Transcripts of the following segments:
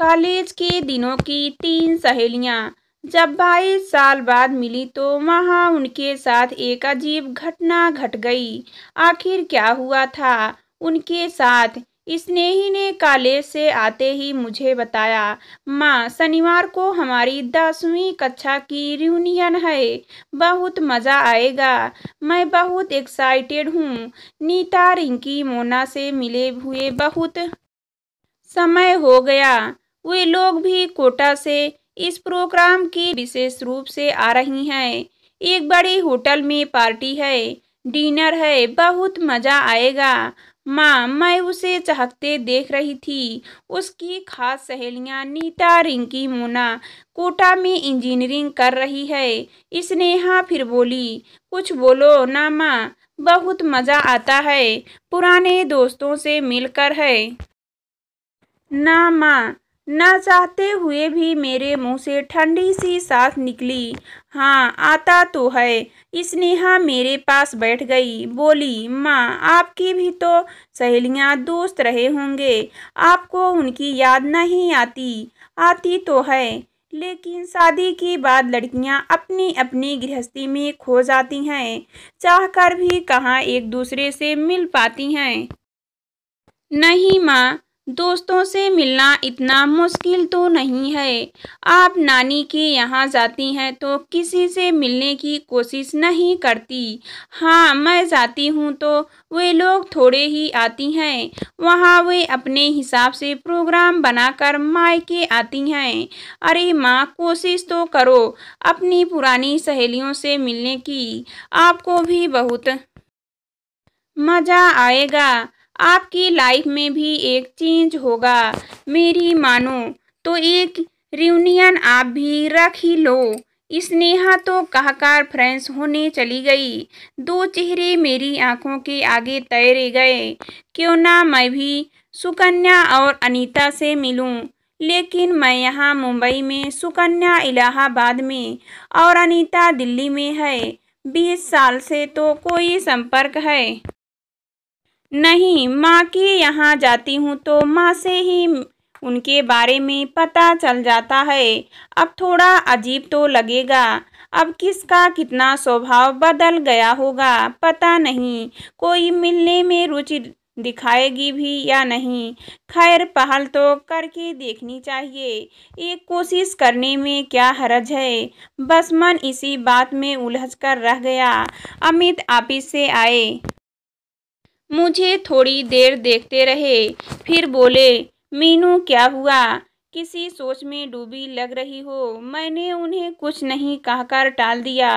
College के दिनों की 3 सहेलियां जब 22 साल बाद मिली तो वहां उनके साथ एक अजीब घटना घट गई। आखिर क्या हुआ था उनके साथ? स्नेही ने कॉलेज से आते ही मुझे बताया, माँ, शनिवार को हमारी 10वीं कक्षा की रियूनियन है। बहुत मजा आएगा। मैं बहुत एक्साइटेड हूँ। नीता, रिंकी, मोना से मिले हुए बहुत समय हो गया। वे लोग भी कोटा से इस प्रोग्राम की विशेष रूप से आ रही हैं। एक बड़ी होटल में पार्टी है, डिनर है, बहुत मजा आएगा। माँ, मैं उसे चाहते देख रही थी। उसकी खास सहेलियां नीता, रिंकी, मोना कोटा में इंजीनियरिंग कर रही है। स्नेहा फिर बोली, कुछ बोलो ना माँ, बहुत मजा आता है पुराने दोस्तों से मिलकर है। ना माँ, ना चाहते हुए भी मेरे मुंह से ठंडी सी सांस निकली। हाँ, आता तो है। स्नेहा मेरे पास बैठ गई, बोली, माँ, आपकी भी तो सहेलियां दोस्त रहे होंगे, आपको उनकी याद नहीं आती? आती तो है, लेकिन शादी के बाद लड़कियां अपनी अपनी गृहस्थी में खो जाती हैं, चाहकर भी कहाँ एक दूसरे से मिल पाती हैं। नहीं माँ, दोस्तों से मिलना इतना मुश्किल तो नहीं है। आप नानी के यहाँ जाती हैं तो किसी से मिलने की कोशिश नहीं करती। हाँ, मैं जाती हूँ तो वे लोग थोड़े ही आती हैं। वहाँ वे अपने हिसाब से प्रोग्राम बनाकर मायके आती हैं। अरे माँ, कोशिश तो करो अपनी पुरानी सहेलियों से मिलने की। आपको भी बहुत मजा आएगा। आपकी लाइफ में भी एक चेंज होगा। मेरी मानो तो एक रियूनियन आप भी रख ही लो। स्नेहा तो कहकर फ्रेंड्स होने चली गई। दो चेहरे मेरी आंखों के आगे तैरे गए। क्यों ना मैं भी सुकन्या और अनीता से मिलूं। लेकिन मैं यहाँ मुंबई में, सुकन्या इलाहाबाद में और अनीता दिल्ली में है। 20 साल से तो कोई संपर्क है नहीं। माँ के यहाँ जाती हूँ तो माँ से ही उनके बारे में पता चल जाता है। अब थोड़ा अजीब तो लगेगा। अब किसका कितना स्वभाव बदल गया होगा पता नहीं। कोई मिलने में रुचि दिखाएगी भी या नहीं। खैर, पहल तो करके देखनी चाहिए। एक कोशिश करने में क्या हर्ज है। बस मन इसी बात में उलझ कर रह गया। अमित ऑफिस से आए, मुझे थोड़ी देर देखते रहे, फिर बोले, मीनू, क्या हुआ? किसी सोच में डूबी लग रही हो। मैंने उन्हें कुछ नहीं कहकर टाल दिया।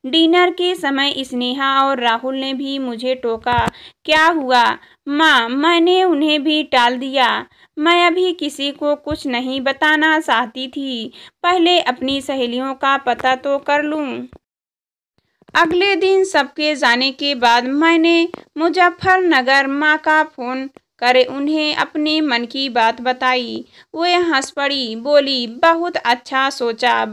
डिनर के समय स्नेहा और राहुल ने भी मुझे टोका। क्या हुआ? माँ, मैंने उन्हें भी टाल दिया। मैं अभी किसी को कुछ नहीं बताना चाहती थी। पहले अपनी सहेलियों का पता तो कर लूँ। अगले दिन सबके जाने के बाद मैंने मुजफ्फरनगर माँ का फोन करे उन्हें अपने मन की बात बताई। वे हंस पड़ी, बोली, बहुत अच्छा सोचा,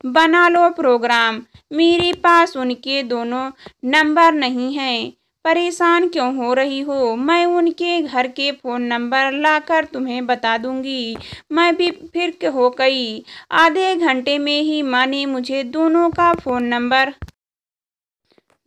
बना लो प्रोग्राम। मेरे पास उनके दोनों नंबर नहीं हैं। परेशान क्यों हो रही हो? मैं उनके घर के फ़ोन नंबर लाकर तुम्हें बता दूंगी। मैं भी फिर हो गई। आधे घंटे में ही माँ ने मुझे दोनों का फ़ोन नंबर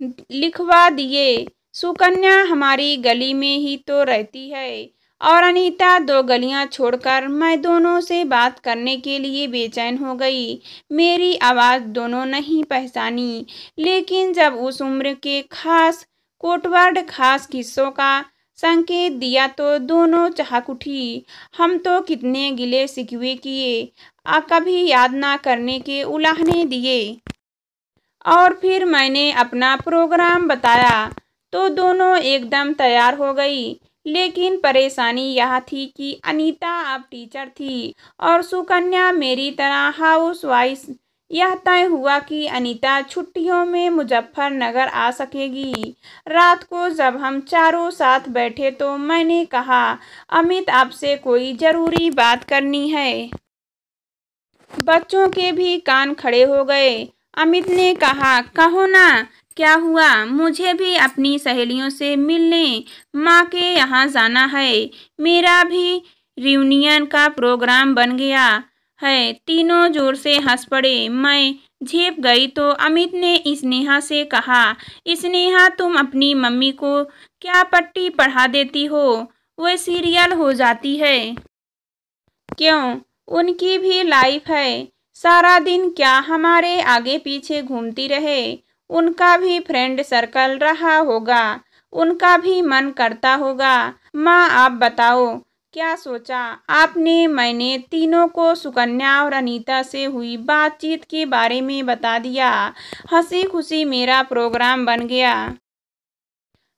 लिखवा दिए। सुकन्या हमारी गली में ही तो रहती है और अनीता 2 गलियां छोड़कर। मैं दोनों से बात करने के लिए बेचैन हो गई। मेरी आवाज़ दोनों नहीं पहचानी, लेकिन जब उस उम्र के खास कोटवर्ड, खास किस्सों का संकेत दिया तो दोनों चहक उठी। हम तो कितने गिले शिकवे किए, कभी याद ना करने के उलाहने दिए। और फिर मैंने अपना प्रोग्राम बताया तो दोनों एकदम तैयार हो गई। लेकिन परेशानी यह थी कि अनीता अब टीचर थी और सुकन्या मेरी तरह हाउसवाइफ। यह तय हुआ कि अनीता छुट्टियों में मुजफ्फरनगर आ सकेगी। रात को जब हम चारों साथ बैठे तो मैंने कहा, अमित, आपसे कोई ज़रूरी बात करनी है। बच्चों के भी कान खड़े हो गए। अमित ने कहा, कहो ना, क्या हुआ? मुझे भी अपनी सहेलियों से मिलने माँ के यहाँ जाना है। मेरा भी रियूनियन का प्रोग्राम बन गया है। तीनों जोर से हंस पड़े। मैं झेप गई तो अमित ने स्नेहा से कहा, स्नेहा तुम अपनी मम्मी को क्या पट्टी पढ़ा देती हो, वो सीरियल हो जाती है। क्यों, उनकी भी लाइफ है, सारा दिन क्या हमारे आगे पीछे घूमती रहे। उनका भी फ्रेंड सर्कल रहा होगा, उनका भी मन करता होगा। माँ आप बताओ क्या सोचा आपने। मैंने तीनों को सुकन्या और अनीता से हुई बातचीत के बारे में बता दिया। हंसी खुशी मेरा प्रोग्राम बन गया।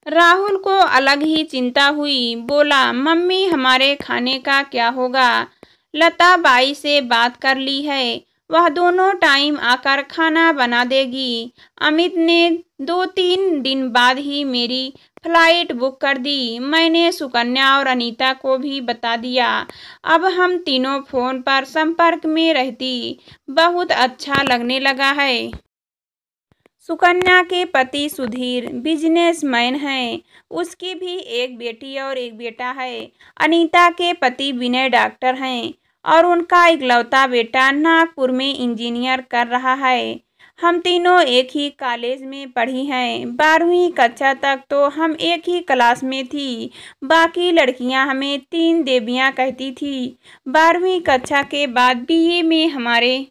राहुल को अलग ही चिंता हुई। बोला, मम्मी हमारे खाने का क्या होगा। लता बाई से बात कर ली है, वह दोनों टाइम आकर खाना बना देगी। अमित ने 2-3 दिन बाद ही मेरी फ्लाइट बुक कर दी। मैंने सुकन्या और अनीता को भी बता दिया। अब हम तीनों फोन पर संपर्क में रहती, बहुत अच्छा लगने लगा है। सुकन्या के पति सुधीर बिजनेसमैन हैं, उसकी भी एक बेटी और एक बेटा है। अनीता के पति विनय डॉक्टर हैं और उनका इकलौता बेटा नागपुर में इंजीनियर कर रहा है। हम तीनों एक ही कॉलेज में पढ़ी हैं। 12वीं कक्षा तक तो हम एक ही क्लास में थी। बाकी लड़कियां हमें तीन देवियां कहती थी। 12वीं कक्षा के बाद बीए में हमारे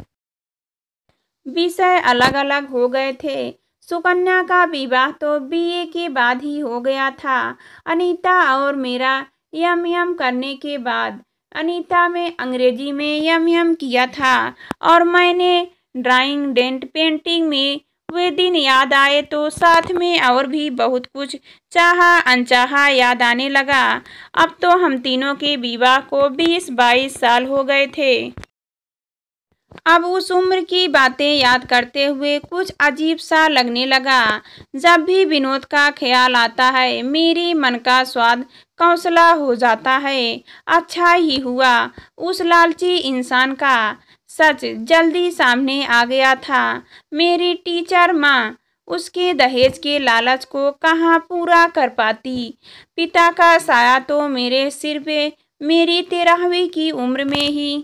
विषय अलग अलग हो गए थे। सुकन्या का विवाह तो बीए के बाद ही हो गया था। अनीता और मेरा एमएम करने के बाद। अनीता में अंग्रेजी में एमएम किया था और मैंने ड्राइंग डेंट पेंटिंग में। वे दिन याद आए तो साथ में और भी बहुत कुछ चाहा अनचाहा याद आने लगा। अब तो हम तीनों के विवाह को 20-22 साल हो गए थे। अब उस उम्र की बातें याद करते हुए कुछ अजीब सा लगने लगा। जब भी विनोद का ख्याल आता है मेरी मन का स्वाद कौंसला हो जाता है। अच्छा ही हुआ उस लालची इंसान का सच जल्दी सामने आ गया था। मेरी टीचर माँ उसके दहेज के लालच को कहाँ पूरा कर पाती। पिता का साया तो मेरे सिर पे मेरी 13वीं की उम्र में ही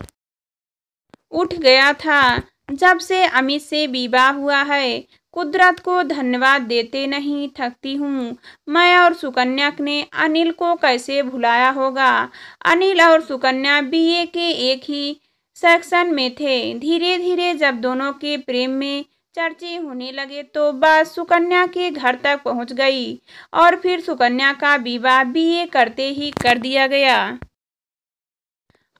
उठ गया था। जब से अमित से विवाह हुआ है कुदरत को धन्यवाद देते नहीं थकती हूँ। मैं और सुकन्या ने अनिल को कैसे भुलाया होगा। अनिल और सुकन्या बीए के एक ही सेक्शन में थे। धीरे धीरे जब दोनों के प्रेम में चर्चे होने लगे तो बात सुकन्या के घर तक पहुँच गई और फिर सुकन्या का विवाह बीए करते ही कर दिया गया।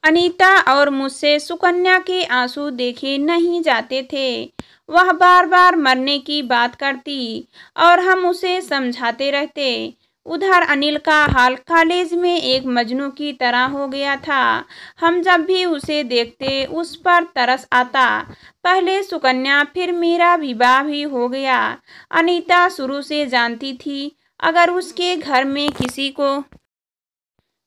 अनीता और मुझसे सुकन्या के आंसू देखे नहीं जाते थे। वह बार बार मरने की बात करती और हम उसे समझाते रहते। उधर अनिल का हाल कॉलेज में एक मजनू की तरह हो गया था। हम जब भी उसे देखते उस पर तरस आता। पहले सुकन्या फिर मेरा विवाह भी हो गया। अनीता शुरू से जानती थी अगर उसके घर में किसी को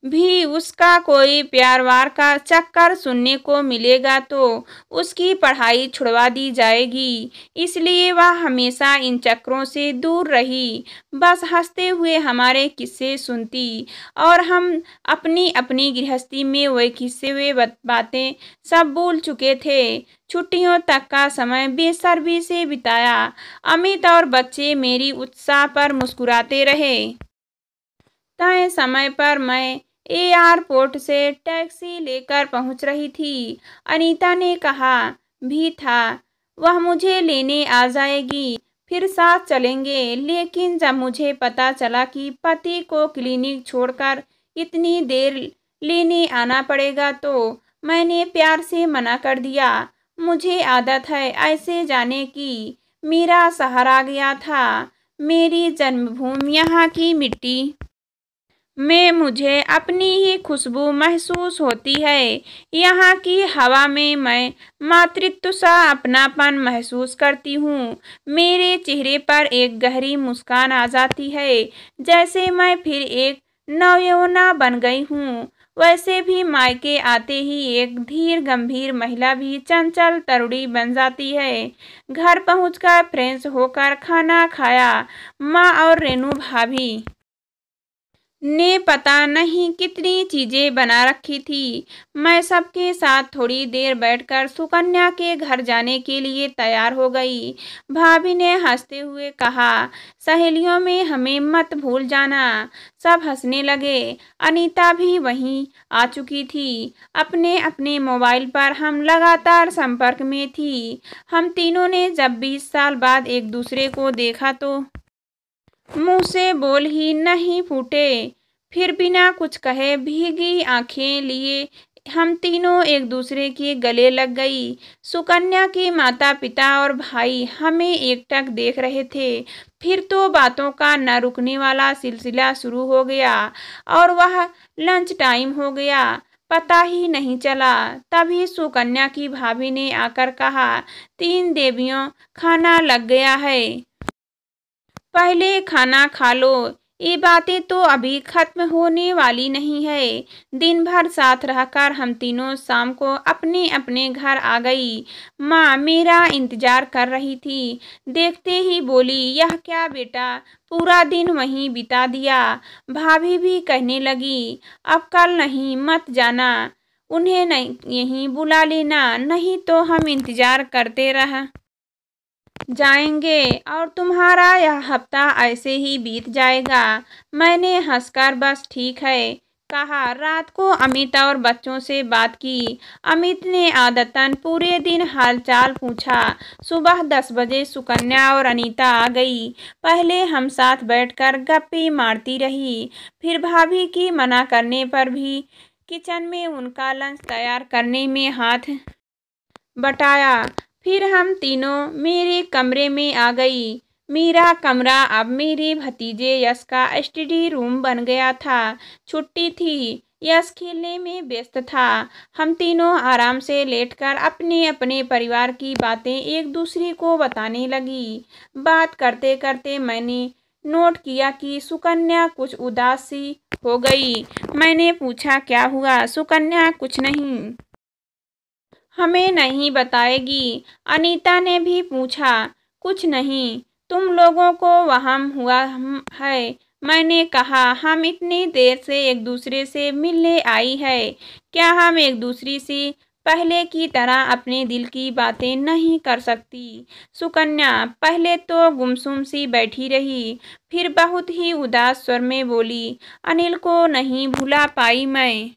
भी उसका कोई प्यार वार का चक्कर सुनने को मिलेगा तो उसकी पढ़ाई छुड़वा दी जाएगी। इसलिए वह हमेशा इन चक्करों से दूर रही। बस हंसते हुए हमारे किस्से सुनती और हम अपनी अपनी गृहस्थी में वही किस्से वे बातें सब भूल चुके थे। छुट्टियों तक का समय बेसब्री से बिताया। अमित और बच्चे मेरी उत्साह पर मुस्कुराते रहे। तय समय पर मैं एयरपोर्ट से टैक्सी लेकर पहुंच रही थी। अनीता ने कहा भी था वह मुझे लेने आ जाएगी, फिर साथ चलेंगे। लेकिन जब मुझे पता चला कि पति को क्लिनिक छोड़कर इतनी देर लेने आना पड़ेगा तो मैंने प्यार से मना कर दिया। मुझे आदत है ऐसे जाने की। मेरा शहर आ गया था, मेरी जन्मभूमि, यहाँ की मिट्टी में मुझे अपनी ही खुशबू महसूस होती है। यहाँ की हवा में मैं मातृत्व सा अपनापन महसूस करती हूँ। मेरे चेहरे पर एक गहरी मुस्कान आ जाती है, जैसे मैं फिर एक नवयौवना बन गई हूँ। वैसे भी मायके आते ही एक धीर गंभीर महिला भी चंचल तरुणी बन जाती है। घर पहुंचकर फ्रेश होकर खाना खाया। माँ और रेनू भाभी ने पता नहीं कितनी चीजें बना रखी थी। मैं सबके साथ थोड़ी देर बैठकर सुकन्या के घर जाने के लिए तैयार हो गई। भाभी ने हंसते हुए कहा, सहेलियों में हमें मत भूल जाना। सब हंसने लगे। अनीता भी वहीं आ चुकी थी। अपने अपने मोबाइल पर हम लगातार संपर्क में थी। हम तीनों ने जब 20 साल बाद एक दूसरे को देखा तो मुंह से बोल ही नहीं फूटे। फिर बिना कुछ कहे भीगी आंखें लिए हम तीनों एक दूसरे के गले लग गई। सुकन्या के माता पिता और भाई हमें एकटक देख रहे थे। फिर तो बातों का न रुकने वाला सिलसिला शुरू हो गया और वह लंच टाइम हो गया, पता ही नहीं चला। तभी सुकन्या की भाभी ने आकर कहा, 3 देवियों, खाना लग गया है, पहले खाना खा लो। ये बातें तो अभी खत्म होने वाली नहीं है। दिन भर साथ रहकर हम तीनों शाम को अपने अपने घर आ गई। माँ मेरा इंतजार कर रही थी। देखते ही बोली, यह क्या बेटा, पूरा दिन वहीं बिता दिया। भाभी भी कहने लगी, अब कल नहीं मत जाना, उन्हें नहीं यहीं बुला लेना, नहीं तो हम इंतजार करते रह जाएंगे और तुम्हारा यह हफ्ता ऐसे ही बीत जाएगा। मैंने हंसकर बस ठीक है कहा। रात को अमित और बच्चों से बात की। अमित ने आदतन पूरे दिन हालचाल पूछा। सुबह 10 बजे सुकन्या और अनीता आ गई। पहले हम साथ बैठकर गप्पे मारती रही। फिर भाभी की मना करने पर भी किचन में उनका लंच तैयार करने में हाथ बटाया। फिर हम तीनों मेरे कमरे में आ गई। मेरा कमरा अब मेरे भतीजे यश का स्टडी रूम बन गया था। छुट्टी थी, यश खेलने में व्यस्त था। हम तीनों आराम से लेटकर अपने अपने परिवार की बातें एक दूसरे को बताने लगी। बात करते करते मैंने नोट किया कि सुकन्या कुछ उदास सी हो गई। मैंने पूछा, क्या हुआ? सुकन्या, कुछ नहीं, हमें नहीं बताएगी। अनीता ने भी पूछा, कुछ नहीं, तुम लोगों को वहम हुआ है। मैंने कहा, हम इतनी देर से एक दूसरे से मिलने आई है, क्या हम एक दूसरे से पहले की तरह अपने दिल की बातें नहीं कर सकती? सुकन्या पहले तो गुमसुम सी बैठी रही, फिर बहुत ही उदास स्वर में बोली, अनिल को नहीं भुला पाई मैं।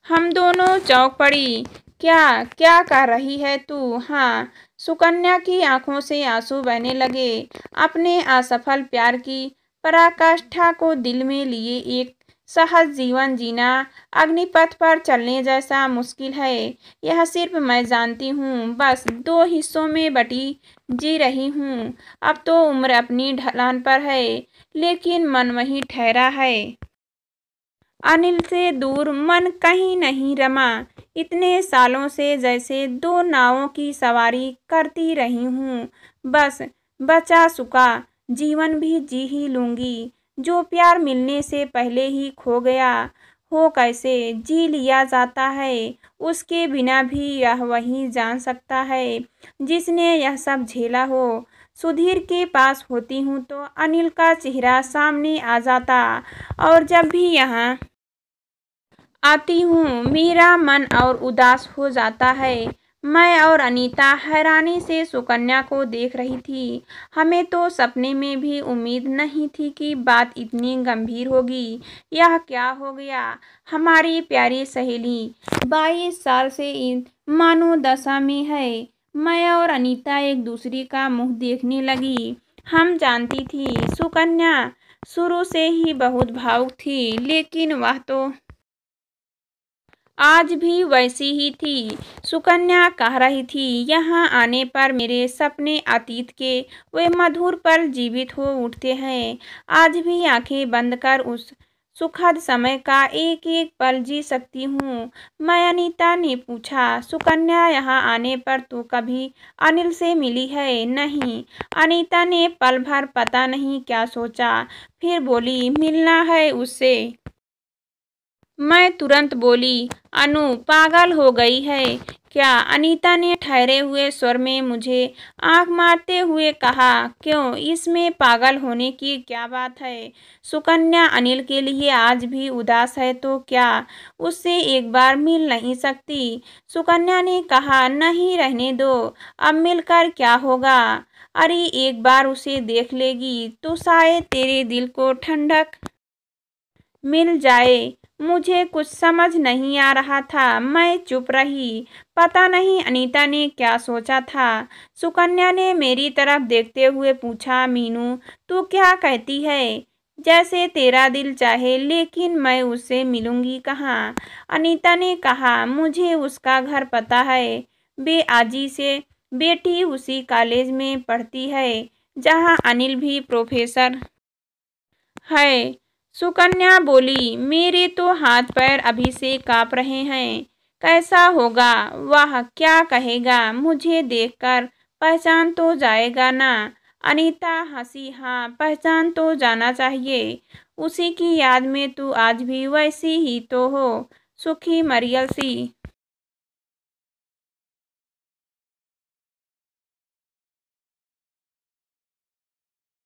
हम दोनों चौंक पड़ी। क्या क्या कर रही है तू? हाँ। सुकन्या की आंखों से आंसू बहने लगे। अपने असफल प्यार की पराकाष्ठा को दिल में लिए एक सहज जीवन जीना अग्निपथ पर चलने जैसा मुश्किल है। यह सिर्फ मैं जानती हूँ। बस 2 हिस्सों में बटी जी रही हूँ। अब तो उम्र अपनी ढलान पर है, लेकिन मन वहीं ठहरा है। अनिल से दूर मन कहीं नहीं रमा। इतने सालों से जैसे 2 नावों की सवारी करती रही हूँ। बस बचा सुखा जीवन भी जी ही लूँगी। जो प्यार मिलने से पहले ही खो गया हो कैसे जी लिया जाता है, उसके बिना भी यह वही जान सकता है जिसने यह सब झेला हो। सुधीर के पास होती हूँ तो अनिल का चेहरा सामने आ जाता, और जब भी यहाँ आती हूँ मेरा मन और उदास हो जाता है। मैं और अनीता हैरानी से सुकन्या को देख रही थी। हमें तो सपने में भी उम्मीद नहीं थी कि बात इतनी गंभीर होगी। यह क्या हो गया? हमारी प्यारी सहेली 22 साल से इन मनोदशा में है। मैं और अनीता एक दूसरे का मुंह देखने लगी। हम जानती थी सुकन्या शुरू से ही बहुत भावुक थी, लेकिन वह तो आज भी वैसी ही थी। सुकन्या कह रही थी, यहाँ आने पर मेरे सपने अतीत के वे मधुर पल जीवित हो उठते हैं। आज भी आंखें बंद कर उस सुखद समय का एक एक पल जी सकती हूँ। मैं अनीता ने पूछा, सुकन्या यहाँ आने पर तू कभी अनिल से मिली है? नहीं। अनीता ने पल भर पता नहीं क्या सोचा, फिर बोली, मिलना है उससे। मैं तुरंत बोली, अनु पागल हो गई है क्या? अनीता ने ठहरे हुए स्वर में मुझे आंख मारते हुए कहा। क्यों? इसमें पागल होने की क्या बात है? सुकन्या अनिल के लिए आज भी उदास है तो क्या उससे एक बार मिल नहीं सकती? सुकन्या ने कहा, नहीं रहने दो, अब मिलकर क्या होगा? अरे एक बार उसे देख लेगी तो शायद तेरे दिल को ठंडक मिल जाए। मुझे कुछ समझ नहीं आ रहा था, मैं चुप रही। पता नहीं अनीता ने क्या सोचा था। सुकन्या ने मेरी तरफ देखते हुए पूछा, मीनू तू क्या कहती है? जैसे तेरा दिल चाहे, लेकिन मैं उससे मिलूंगी कहाँ? अनीता ने कहा, मुझे उसका घर पता है। बेआजी से बेटी उसी कॉलेज में पढ़ती है जहाँ अनिल भी प्रोफेसर है। सुकन्या बोली, मेरे तो हाथ पैर अभी से कांप रहे हैं। कैसा होगा? वह क्या कहेगा? मुझे देखकर पहचान तो जाएगा ना? अनीता हंसी, हाँ पहचान तो जाना चाहिए। उसी की याद में तू आज भी वैसी ही तो हो, सुखी मरियल सी।